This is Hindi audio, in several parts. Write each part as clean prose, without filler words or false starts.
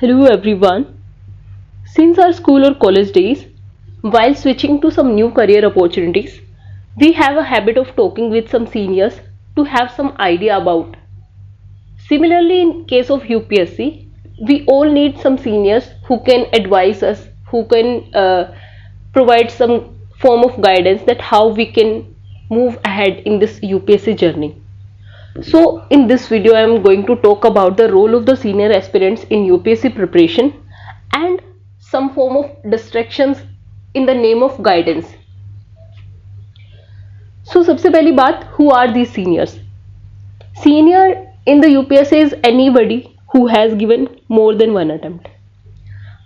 Hello everyone. Since our school or college days, while switching to some new career opportunities, we have a habit of talking with some seniors to have some idea about. Similarly, in case of UPSC, we all need some seniors who can advise us, who can provide some form of guidance that how we can move ahead in this UPSC journey. So, in this video, I am going to talk about the role of the senior aspirants in UPSC preparation and some form of distractions in the name of guidance. So, सबसे पहली बात, who are these seniors? Senior in the UPSC is anybody who has given more than one attempt.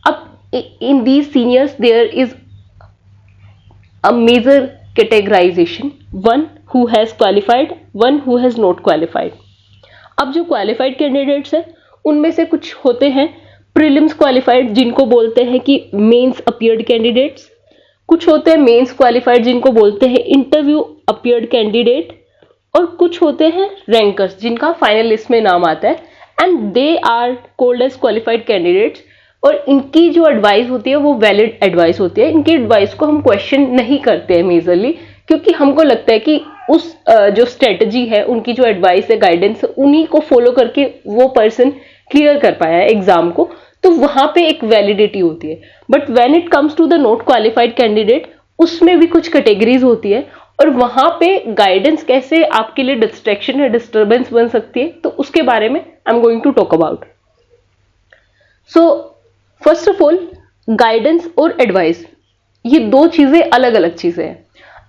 Up in these seniors, there is a major categorization. One who has qualified, one who has not qualified. अब जो क्वालिफाइड कैंडिडेट्स हैं उनमें से कुछ होते हैं प्रीलिम्स क्वालिफाइड जिनको बोलते हैं कि मेंस अपीयर्ड कैंडिडेट्स, कुछ होते हैं मेंस क्वालिफाइड जिनको बोलते हैं इंटरव्यू अपीयर्ड कैंडिडेट, और कुछ होते हैं रैंकर्स जिनका फाइनल लिस्ट में नाम आता है and they are called as qualified candidates. और इनकी जो एडवाइस होती है वो वैलिड एडवाइस होती है। इनकी एडवाइस को हम क्वेश्चन नहीं करते हैं मेजरली, क्योंकि हमको लगता है कि उस जो स्ट्रेटजी है, उनकी जो एडवाइस है, गाइडेंस, उन्हीं को फॉलो करके वो पर्सन क्लियर कर पाया है एग्जाम को, तो वहां पे एक वैलिडिटी होती है। But when it comes to the not qualified candidate, उसमें भी कुछ कैटेगरीज होती है और वहां पे गाइडेंस कैसे आपके लिए डिस्ट्रैक्शन या डिस्टर्बेंस बन सकती है, तो उसके बारे में I am going to talk about. So first of all, guidance और एडवाइस, ये दो चीजें अलग अलग चीजें हैं।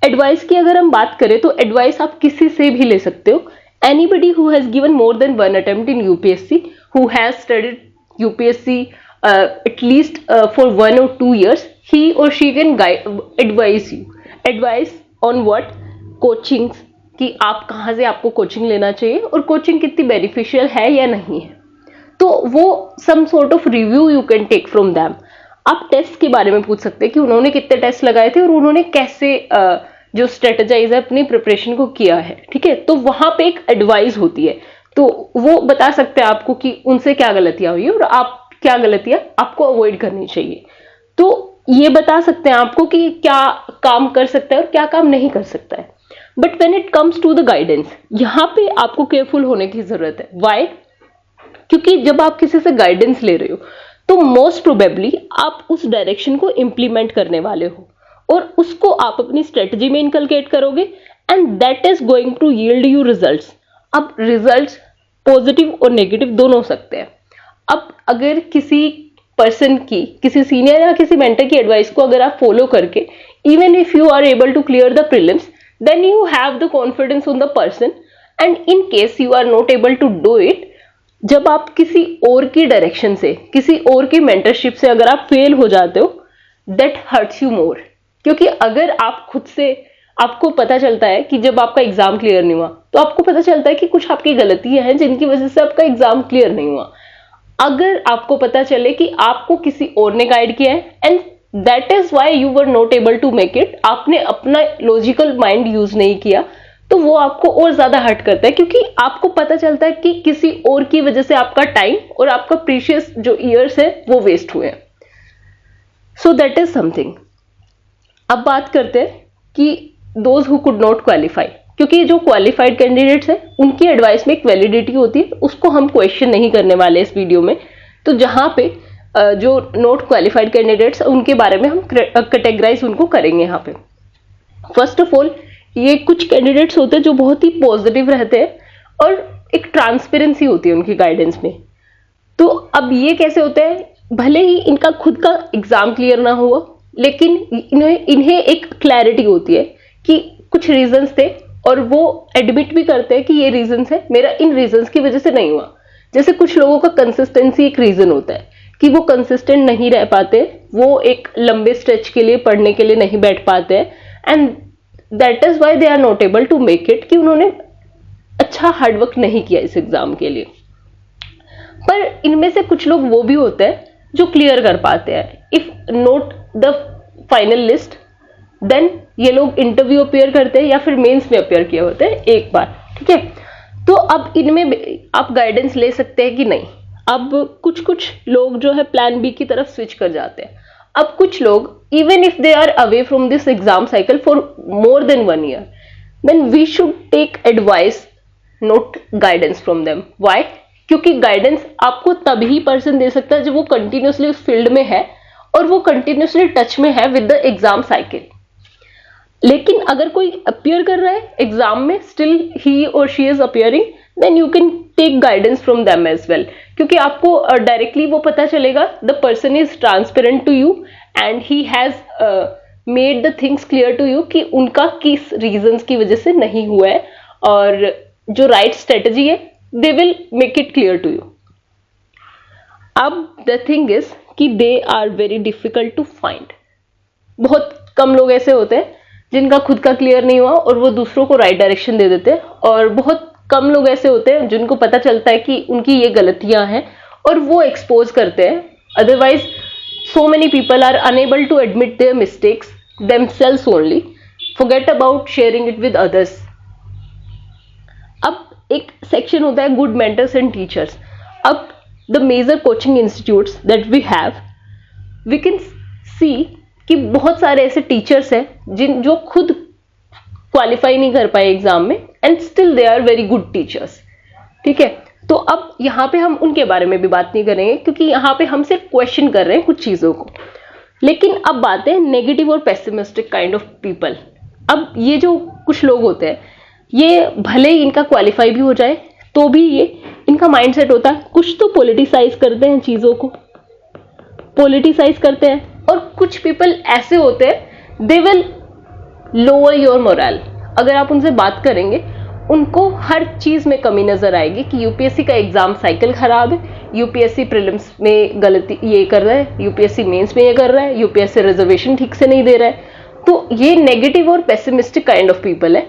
एडवाइस की अगर हम बात करें तो एडवाइस आप किसी से भी ले सकते हो। Anybody who has given more than one attempt in UPSC, who has studied UPSC at least for 1 or 2 years, ही और she can advice you. Advice on what? Coachings, कि आप कहाँ से आपको कोचिंग लेना चाहिए और कोचिंग कितनी बेनिफिशियल है या नहीं है। तो वो some sort of review you can take from them. आप टेस्ट के बारे में पूछ सकते हैं कि उन्होंने कितने टेस्ट लगाए थे और उन्होंने कैसे जो स्ट्रेटेजाइज है अपनी प्रिपरेशन को किया है, ठीक है। तो वहां पे एक एडवाइस होती है, तो वो बता सकते हैं आपको कि उनसे क्या गलतियां हुई और आप क्या गलतियां आपको अवॉइड करनी चाहिए। तो ये बता सकते हैं आपको कि क्या काम कर सकता है और क्या काम नहीं कर सकता है। But when it comes to the guidance, यहाँ पे आपको केयरफुल होने की जरूरत है। वाई? क्योंकि जब आप किसी से गाइडेंस ले रहे हो तो मोस्ट प्रोबेबली आप उस डायरेक्शन को इंप्लीमेंट करने वाले हो और उसको आप अपनी स्ट्रेटजी में इनकलकेट करोगे and that is going to yield you results. अब रिजल्ट्स पॉजिटिव और नेगेटिव दोनों हो सकते हैं। अब अगर किसी पर्सन की, किसी सीनियर या किसी मेंटर की एडवाइस को अगर आप फॉलो करके even if you are able to clear the prelims, then you have the confidence on the person. And in case you are not able to do it, जब आप किसी और की डायरेक्शन से, किसी और की मेंटरशिप से अगर आप फेल हो जाते हो, दैट हर्ट्स यू मोर। क्योंकि अगर आप खुद से, आपको पता चलता है कि जब आपका एग्जाम क्लियर नहीं हुआ, तो आपको पता चलता है कि कुछ आपकी गलतियां हैं जिनकी वजह से आपका एग्जाम क्लियर नहीं हुआ। अगर आपको पता चले कि आपको किसी और ने गाइड किया है and that is why you were not able to make it, आपने अपना लॉजिकल माइंड यूज नहीं किया, तो वो आपको और ज्यादा हर्ट करता है, क्योंकि आपको पता चलता है कि किसी और की वजह से आपका टाइम और आपका प्रीशियस जो ईयर्स है वो वेस्ट हुए हैं। So that is something. अब बात करते हैं कि those who could not qualify, क्योंकि जो क्वालिफाइड कैंडिडेट्स हैं उनकी एडवाइस में एक वैलिडिटी होती है, उसको हम क्वेश्चन नहीं करने वाले इस वीडियो में। तो जहां पे जो नॉट क्वालिफाइड कैंडिडेट्स उनके बारे में हम कैटेगराइज उनको करेंगे यहाँ पे। फर्स्ट ऑफ ऑल, ये कुछ कैंडिडेट्स होते हैं जो बहुत ही पॉजिटिव रहते हैं और एक ट्रांसपेरेंसी होती है उनकी गाइडेंस में। तो अब ये कैसे होता है? भले ही इनका खुद का एग्जाम क्लियर ना हुआ, लेकिन इन्हें एक क्लैरिटी होती है कि कुछ रीजंस थे और वो एडमिट भी करते हैं कि ये रीजंस है, मेरा इन रीजंस की वजह से नहीं हुआ। जैसे कुछ लोगों का कंसिस्टेंसी एक रीजन होता है कि वो कंसिस्टेंट नहीं रह पाते, वो एक लंबे स्ट्रेच के लिए पढ़ने के लिए नहीं बैठ पाते हैं and that is why they are not able to make it, कि उन्होंने अच्छा हार्डवर्क नहीं किया इस एग्जाम के लिए। पर इनमें से कुछ लोग वो भी होते हैं जो क्लियर कर पाते हैं। If not the final list, then ये लोग इंटरव्यू अपियर करते हैं या फिर मेंस में अपियर किए होते हैं एक बार, ठीक है। तो अब इनमें आप गाइडेंस ले सकते हैं कि नहीं। अब कुछ कुछ लोग जो है प्लान बी की तरफ स्विच कर जाते हैं. अब कुछ लोग even if they are away from this exam cycle for more than 1 year, then we should take advice, not guidance from them. Why? क्योंकि गाइडेंस आपको तभी पर्सन दे सकता है जब वो कंटिन्यूसली उस फील्ड में है और वो कंटिन्यूसली टच में है विद द एग्जाम साइकिल. लेकिन अगर कोई अपियर कर रहा है एग्जाम में, स्टिल ही और she is appearing, then you can take guidance from them as well. क्योंकि आपको डायरेक्टली वो पता चलेगा the person is transparent to you and he has made the things clear to you कि उनका किस रीजंस की वजह से नहीं हुआ है, और जो राइट स्ट्रेटजी है they will make it clear to you. अब द थिंग इज कि they are very difficult to find. बहुत कम लोग ऐसे होते हैं जिनका खुद का क्लियर नहीं हुआ और वो दूसरों को राइट डायरेक्शन दे देते हैं, और बहुत कम लोग ऐसे होते हैं जिनको पता चलता है कि उनकी ये गलतियां हैं और वो एक्सपोज करते हैं. Otherwise so many people are unable to admit their mistakes themselves only, forget about sharing it with others. अब एक सेक्शन होता है गुड मेंटर्स एंड टीचर्स. अब the major coaching institutes that we have, we can see कि बहुत सारे ऐसे टीचर्स हैं जो खुद क्वालिफाई नहीं कर पाए एग्जाम में and still they are very good teachers. ठीक है, तो अब यहाँ पे हम उनके बारे में भी बात नहीं करेंगे क्योंकि यहाँ पे हम सिर्फ क्वेश्चन कर रहे हैं कुछ चीजों को. लेकिन अब बात है नेगेटिव और पेसिमिस्टिक काइंड ऑफ पीपल. अब ये जो कुछ लोग होते हैं, ये भले ही इनका क्वालिफाई भी हो जाए तो भी ये इनका माइंडसेट होता है कुछ तो पॉलिटिसाइज करते हैं, चीजों को पॉलिटिसाइज करते हैं. और कुछ पीपल ऐसे होते हैं they will lower your moral. अगर आप उनसे बात करेंगे उनको हर चीज में कमी नजर आएगी कि यूपीएससी का एग्जाम साइकिल खराब है, यूपीएससी प्रीलिम्स में गलती ये कर रहा है, यूपीएससी मेंस में ये कर रहा है, यूपीएससी रिजर्वेशन ठीक से नहीं दे रहा है. तो ये नेगेटिव और पेसिमिस्टिक काइंड ऑफ पीपल है.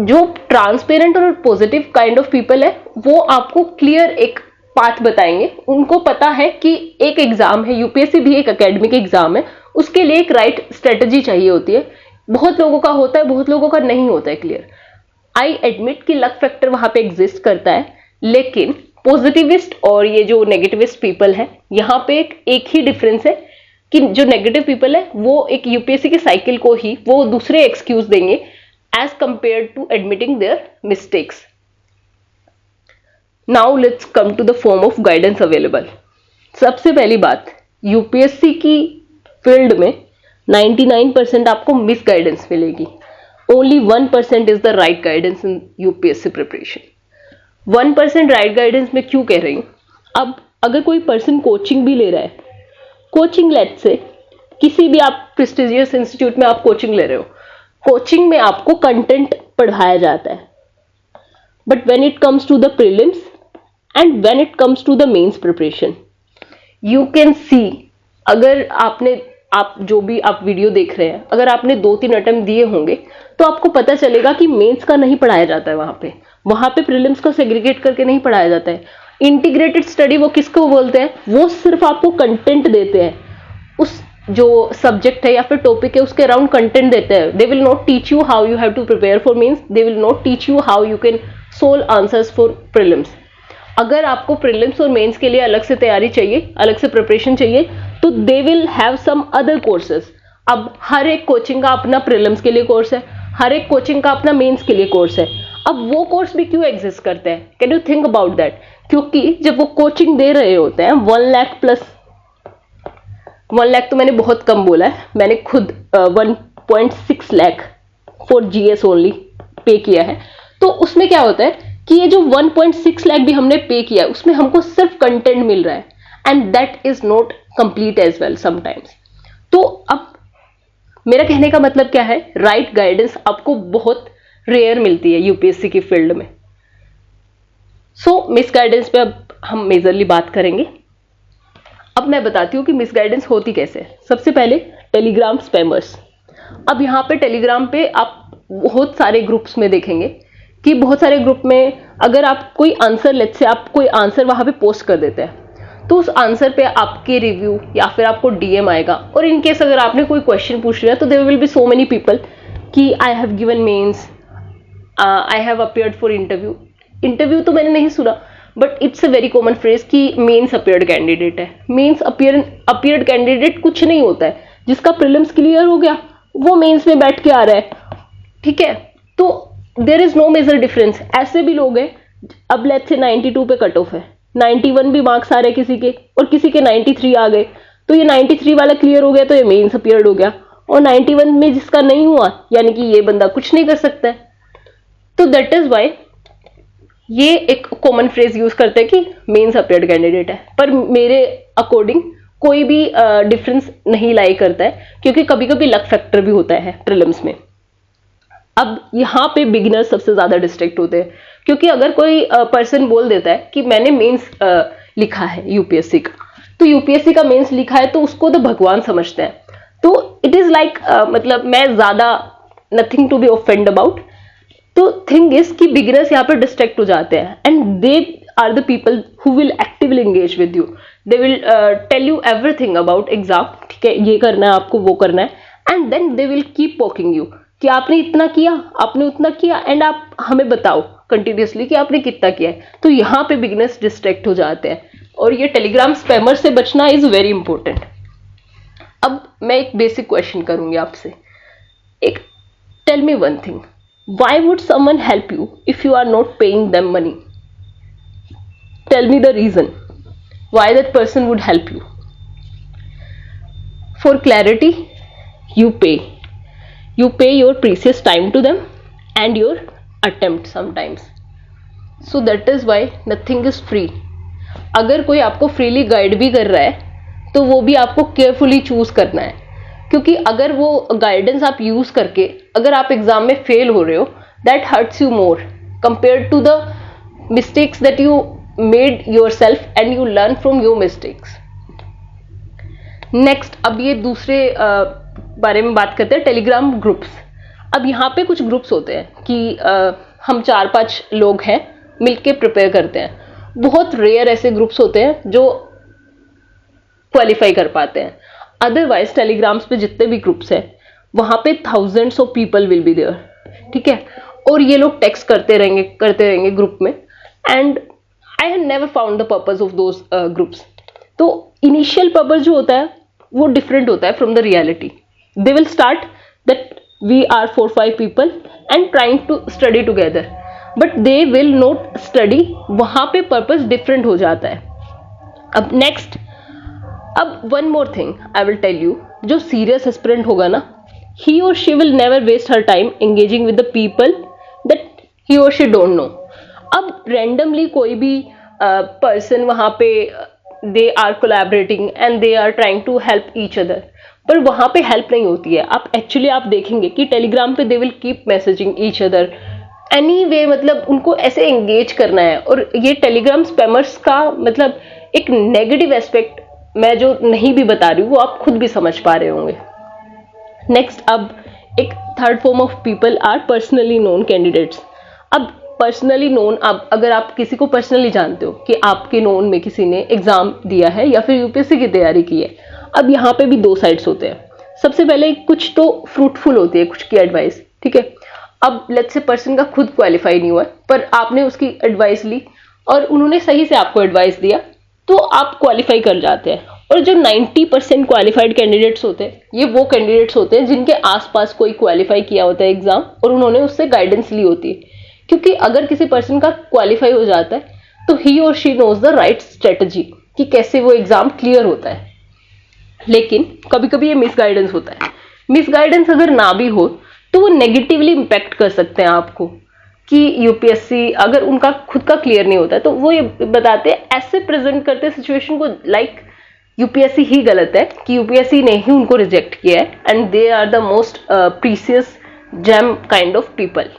जो ट्रांसपेरेंट और पॉजिटिव काइंड ऑफ पीपल है वो आपको क्लियर एक पाथ बताएंगे. उनको पता है कि एक एग्जाम है, यूपीएससी भी एक एकेडमिक एग्जाम है, उसके लिए एक राइट स्ट्रेटजी चाहिए होती है. बहुत लोगों का होता है, बहुत लोगों का नहीं होता है क्लियर. आई एडमिट कि लक फैक्टर वहां पे एग्जिस्ट करता है, लेकिन पॉजिटिविस्ट और ये जो नेगेटिविस्ट पीपल है, यहाँ पे एक ही डिफरेंस है कि जो नेगेटिव पीपल है वो एक यूपीएससी के साइकिल को ही वो दूसरे एक्सक्यूज देंगे as compare to admitting their mistakes. Now let's come to the form of guidance available. सबसे पहली बात, यूपीएससी की फील्ड में 99% आपको मिस गाइडेंस मिलेगी. Only 1% is the right guidance in UPSC preparation. 1% right guidance में क्यों कह रही हूं? अब अगर कोई पर्सन कोचिंग भी ले रहा है, कोचिंग लेट से किसी भी आप प्रेस्टिजियस इंस्टीट्यूट में आप कोचिंग ले रहे हो, कोचिंग में आपको कंटेंट पढ़ाया जाता है. But when it comes to the prelims and when it comes to the mains preparation, you can see, अगर आप जो भी आप वीडियो देख रहे हैं, अगर आपने 2-3 अटेम्प्ट दिए होंगे तो आपको पता चलेगा कि मेंस का नहीं पढ़ाया जाता है. वहां पे प्रीलिम्स को सेग्रीगेट करके नहीं पढ़ाया जाता है. इंटीग्रेटेड स्टडी वो किसको बोलते हैं? वो सिर्फ आपको कंटेंट देते हैं, उस जो सब्जेक्ट है या फिर टॉपिक है उसके अराउंड कंटेंट देते हैं. They will not teach you how you have to prepare for mains, they will not teach you how you can solve answers for prelims. अगर आपको प्रीलिम्स और मेंस के लिए अलग से तैयारी चाहिए, अलग से प्रिपरेशन चाहिए, तो they will have some other courses. अब हर एक कोचिंग का अपना प्रीलिम्स के लिए कोर्स है, हर एक कोचिंग का अपना मेंस के लिए कोर्स है. अब वो कोर्स भी क्यों एग्जिस्ट करते हैं? Can you think about that? क्योंकि जब वो कोचिंग दे रहे होते हैं 1 लाख प्लस, 1 लाख तो मैंने बहुत कम बोला है, मैंने खुद 1.6 lakh for GS only pay किया है. तो उसमें क्या होता है कि ये जो 1.6 लाख भी हमने पे किया है उसमें हमको सिर्फ कंटेंट मिल रहा है and that is not complete as well sometimes. तो अब मेरा कहने का मतलब क्या है, राइट गाइडेंस आपको बहुत रेयर मिलती है यूपीएससी की फील्ड में. सो मिस गाइडेंस पे अब हम मेजरली बात करेंगे. अब मैं बताती हूँ कि मिस गाइडेंस होती कैसे है. सबसे पहले टेलीग्राम स्पैमर्स. अब यहाँ पे टेलीग्राम पे आप बहुत सारे ग्रुप्स में देखेंगे कि बहुत सारे ग्रुप में अगर आप कोई आंसर, लेट्स से आप कोई आंसर वहां पे पोस्ट कर देते हैं तो उस आंसर पे आपके रिव्यू या फिर आपको डीएम आएगा. और इनकेस अगर आपने कोई क्वेश्चन पूछ लिया तो there will be so many people कि I have given mains, I have appeared for interview. Interview तो मैंने नहीं सुना, but it's a very common phrase कि मेंस अपियर्ड कैंडिडेट है। मेंस अपियर्ड कैंडिडेट कुछ नहीं होता है, जिसका प्रीलिम्स क्लियर हो गया वो मेंस में बैठ के आ रहा है, ठीक है। तो there is no major difference. ऐसे भी लोग हैं, अब लेट्स से 92 पे कट ऑफ है, 91 भी मार्क्स आ रहे हैं किसी के और किसी के 93 आ गए, तो ये 93 वाला क्लियर हो गया तो ये मेंस अपियर्ड हो गया, और 91 में जिसका नहीं हुआ यानी कि ये बंदा कुछ नहीं कर सकता है। तो दैट इज वाई ये एक कॉमन फ्रेज यूज करते हैं कि मेंस अपियर्ड कैंडिडेट है, पर मेरे अकॉर्डिंग कोई भी डिफरेंस नहीं लाई करता है, क्योंकि कभी कभी लक फैक्टर भी होता है प्रीलिम्स में। अब यहाँ पे बिगिनर्स सबसे ज्यादा डिस्ट्रैक्ट होते हैं, क्योंकि अगर कोई पर्सन बोल देता है कि मैंने मेंस लिखा है यूपीएससी का, तो यूपीएससी का मेंस लिखा है तो उसको तो भगवान समझते हैं। तो इट इज लाइक मतलब मैं ज्यादा nothing to be offend about. तो थिंग इज कि बिगिनर्स यहाँ पर डिस्ट्रैक्ट हो जाते हैं, and they are the people who will actively engage with you. They will tell you everything about exam, ठीक है, ये करना है आपको, वो करना है, and then they will keep poking you कि आपने इतना किया, आपने उतना किया, एंड आप हमें बताओ कंटिन्यूसली कि आपने कितना किया है। तो यहाँ पे बिगिनर्स डिस्ट्रैक्ट हो जाते हैं, और ये टेलीग्राम स्पैमर से बचना इज वेरी इंपॉर्टेंट। अब मैं एक बेसिक क्वेश्चन करूंगी आपसे, एक tell me one thing, why would someone help you if you are not paying them money? Tell me the reason why that person would help you. For clarity, you pay your precious time to them and your attempt sometimes, so that is why nothing is free. अगर कोई आपको फ्रीली गाइड भी कर रहा है तो वो भी आपको केयरफुली चूज करना है, क्योंकि अगर वो गाइडेंस आप यूज करके अगर आप एग्जाम में फेल हो रहे हो, that hurts you more compare to the mistakes that you made yourself and you learn from your mistakes. Next, अब ये दूसरे बारे में बात करते हैं, टेलीग्राम ग्रुप्स। अब यहाँ पे कुछ ग्रुप्स होते हैं कि हम 4-5 लोग हैं मिलके प्रिपेयर करते हैं। बहुत रेयर ऐसे ग्रुप्स होते हैं जो क्वालिफाई कर पाते हैं। अदरवाइज टेलीग्राम्स पे जितने भी ग्रुप्स हैं वहां पे thousands of people will be there, ठीक है, और ये लोग टेक्स्ट करते रहेंगे ग्रुप में, and I have never found the purpose of those groups. तो इनिशियल पर्पस जो होता है वो डिफरेंट होता है from the reality. They will start that we are 4-5 people and trying to study together, but they will not study, वहां पे पर्पस डिफरेंट हो जाता है। अब नेक्स्ट, अब one more thing I will tell you, जो सीरियस एस्पिरेंट होगा ना, he or she will never waste her time engaging with the people that he or she don't know. अब randomly कोई भी person वहाँ पे they are collaborating and they are trying to help each other, पर वहाँ पे help नहीं होती है। आप actually आप देखेंगे कि टेलीग्राम पे they will keep messaging each other anyway, मतलब उनको ऐसे engage करना है। और ये टेलीग्राम स्पैमर्स का मतलब एक नेगेटिव एस्पेक्ट मैं जो नहीं भी बता रही हूँ वो आप खुद भी समझ पा रहे होंगे। नेक्स्ट, अब एक third form of people are personally known candidates. अब पर्सनली नोन, अब अगर आप किसी को पर्सनली जानते हो कि आपके नोन में किसी ने एग्जाम दिया है या फिर यूपीएससी की तैयारी की है, अब यहाँ पे भी 2 साइड्स होते हैं। सबसे पहले कुछ तो फ्रूटफुल होती है कुछ की एडवाइस, ठीक है। अब लेट्स से पर्सन का खुद क्वालिफाई नहीं हुआ है पर आपने उसकी एडवाइस ली और उन्होंने सही से आपको एडवाइस दिया तो आप क्वालिफाई कर जाते हैं। और जो 90% क्वालिफाइड कैंडिडेट्स होते हैं ये वो कैंडिडेट्स होते हैं जिनके आसपास कोई क्वालिफाई किया होता है एग्जाम और उन्होंने उससे गाइडेंस ली होती है, क्योंकि अगर किसी पर्सन का क्वालिफाई हो जाता है तो ही और she knows the right strategy कि कैसे वो एग्जाम क्लियर होता है। लेकिन कभी कभी ये मिस गाइडेंस होता है। मिस गाइडेंस अगर ना भी हो तो वो नेगेटिवली इम्पैक्ट कर सकते हैं आपको कि यूपीएससी अगर उनका खुद का क्लियर नहीं होता है तो वो ये बताते हैं, ऐसे प्रेजेंट करते हैं सिचुएशन को लाइक यूपीएससी ही गलत है कि यूपीएससी ने ही उनको रिजेक्ट किया है and they are the most precious gem kind of people.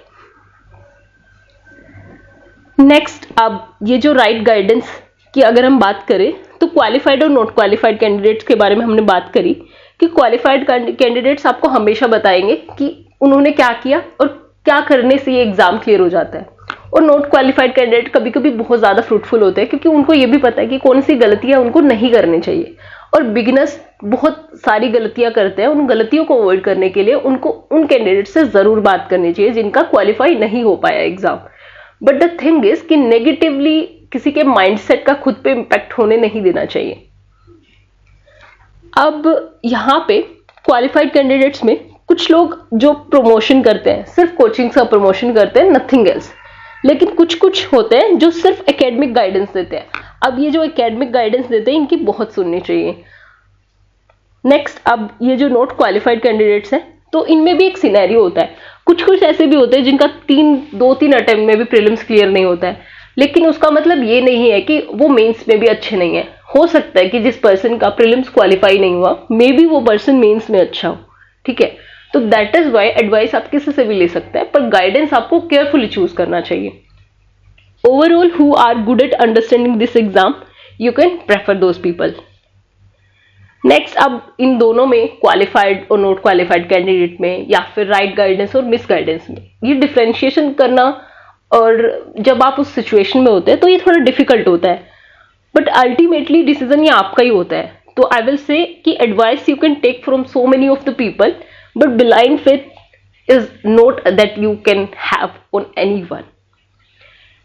Next, अब ये जो राइट गाइडेंस की अगर हम बात करें तो क्वालिफाइड और नॉट क्वालिफाइड कैंडिडेट्स के बारे में हमने बात करी कि क्वालिफाइड कैंडिडेट्स आपको हमेशा बताएंगे कि उन्होंने क्या किया और क्या करने से ये एग्जाम क्लियर हो जाता है, और नॉट क्वालिफाइड कैंडिडेट कभी कभी बहुत ज्यादा फ्रूटफुल होते हैं क्योंकि उनको ये भी पता है कि कौन सी गलतियां उनको नहीं करनी चाहिए। और बिगिनर्स बहुत सारी गलतियां करते हैं, उन गलतियों को अवॉइड करने के लिए उनको उन कैंडिडेट से जरूर बात करनी चाहिए जिनका क्वालिफाई नहीं हो पाया exam. But the thing is कि नेगेटिवली किसी के माइंडसेट का खुद पे इम्पैक्ट होने नहीं देना चाहिए। अब यहाँ पे क्वालिफाइड कैंडिडेट्स में कुछ लोग जो प्रमोशन करते हैं, सिर्फ कोचिंग का प्रमोशन करते हैं, नथिंग एल्स। लेकिन कुछ कुछ होते हैं जो सिर्फ एकेडमिक गाइडेंस देते हैं। अब ये जो एकेडमिक गाइडेंस देते हैं इनकी बहुत सुननी चाहिए। नेक्स्ट, अब ये जो नॉट क्वालिफाइड कैंडिडेट्स हैं, तो इनमें भी एक सिनेरियो होता है। कुछ कुछ ऐसे भी होते हैं जिनका 2-3 अटेम्प्ट में भी प्रीलिम्स क्लियर नहीं होता है, लेकिन उसका मतलब ये नहीं है कि वो मेंस में भी अच्छे नहीं है। हो सकता है कि जिस पर्सन का प्रीलिम्स क्वालिफाई नहीं हुआ, मे बी वो पर्सन मेंस में अच्छा हो, ठीक है। तो दैट इज वाई एडवाइस आप किसी से भी ले सकते हैं, पर गाइडेंस आपको केयरफुली चूज करना चाहिए। Overall who are good at understanding this exam, you can prefer those people. Next, अब इन दोनों में, क्वालिफाइड और नॉट क्वालिफाइड कैंडिडेट में, या फिर राइट गाइडेंस और मिस गाइडेंस में, ये डिफरेंशिएशन करना, और जब आप उस सिचुएशन में होते हैं तो ये थोड़ा डिफिकल्ट होता है, बट अल्टीमेटली डिसीजन ये आपका ही होता है। तो आई विल से कि advice you can take from so many of the people, but blind faith is not that you can have on anyone.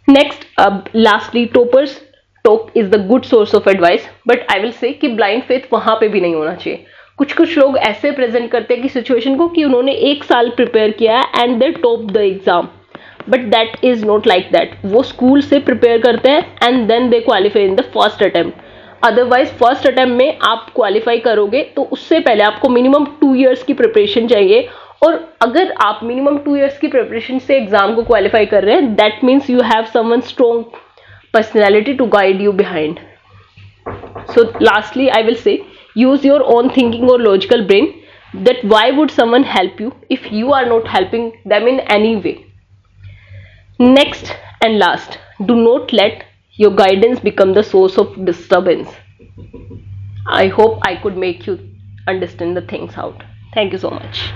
Next, अब lastly, toppers talk is the good source of advice, but I will say कि ब्लाइंड फेथ वहां पे भी नहीं होना चाहिए। कुछ कुछ लोग ऐसे प्रेजेंट करते हैं कि सिचुएशन को कि उन्होंने 1 साल प्रिपेयर किया है and they top the exam, but that is not like that. वो स्कूल से प्रिपेयर करते हैं and then they qualify in the first attempt. Otherwise first attempt में आप क्वालिफाई करोगे तो उससे पहले आपको मिनिमम 2 years की प्रिपरेशन चाहिए, और अगर आप मिनिमम 2 years की प्रिपरेशन से एग्जाम को क्वालिफाई कर रहे हैं, that means you have someone strong personality to guide you behind. So lastly, I will say, use your own thinking or logical brain, that why would someone help you if you are not helping them in any way. Next and last, do not let your guidance become the source of disturbance. I hope I could make you understand the things out. Thank you so much.